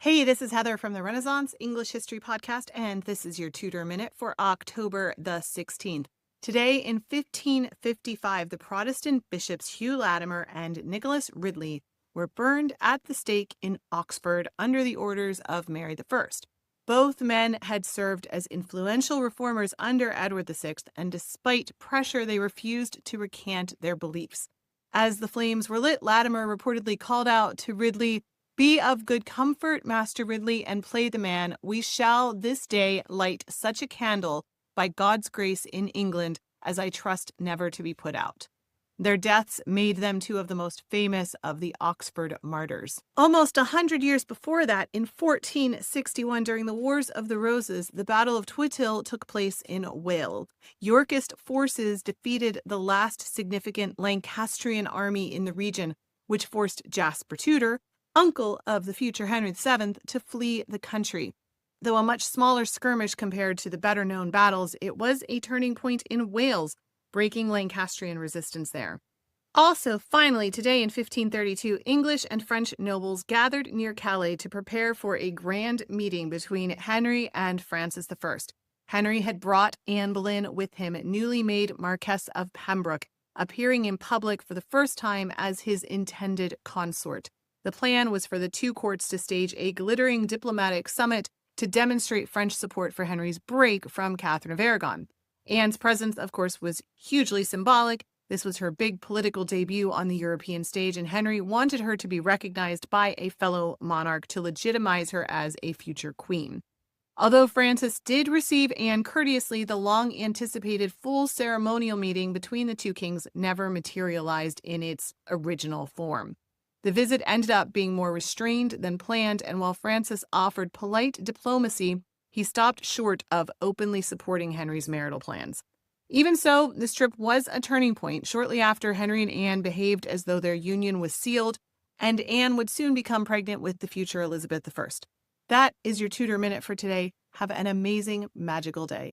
Hey, this is Heather from the Renaissance English History Podcast, and this is your Tudor Minute for October the 16th. Today, in 1555, the Protestant bishops Hugh Latimer and Nicholas Ridley were burned at the stake in Oxford under the orders of Mary I. Both men had served as influential reformers under Edward VI, and despite pressure, they refused to recant their beliefs. As the flames were lit, Latimer reportedly called out to Ridley, "Be of good comfort, Master Ridley, and play the man. We shall this day light such a candle, by God's grace, in England, as I trust never to be put out." Their deaths made them two of the most famous of the Oxford martyrs. Almost 100 years before that, in 1461, during the Wars of the Roses, the Battle of Twitil took place in Wales. Yorkist forces defeated the last significant Lancastrian army in the region, which forced Jasper Tudor, uncle of the future Henry VII, to flee the country. Though a much smaller skirmish compared to the better-known battles, it was a turning point in Wales, breaking Lancastrian resistance there. Also, finally, today in 1532, English and French nobles gathered near Calais to prepare for a grand meeting between Henry and Francis I. Henry had brought Anne Boleyn with him, newly made Marquess of Pembroke, appearing in public for the first time as his intended consort. The plan was for the two courts to stage a glittering diplomatic summit to demonstrate French support for Henry's break from Catherine of Aragon. Anne's presence, of course, was hugely symbolic. This was her big political debut on the European stage, and Henry wanted her to be recognized by a fellow monarch to legitimize her as a future queen. Although Francis did receive Anne courteously, the long-anticipated full ceremonial meeting between the two kings never materialized in its original form. The visit ended up being more restrained than planned, and while Francis offered polite diplomacy, he stopped short of openly supporting Henry's marital plans. Even so, this trip was a turning point. Shortly after, Henry and Anne behaved as though their union was sealed, and Anne would soon become pregnant with the future Elizabeth I. That is your Tudor Minute for today. Have an amazing, magical day.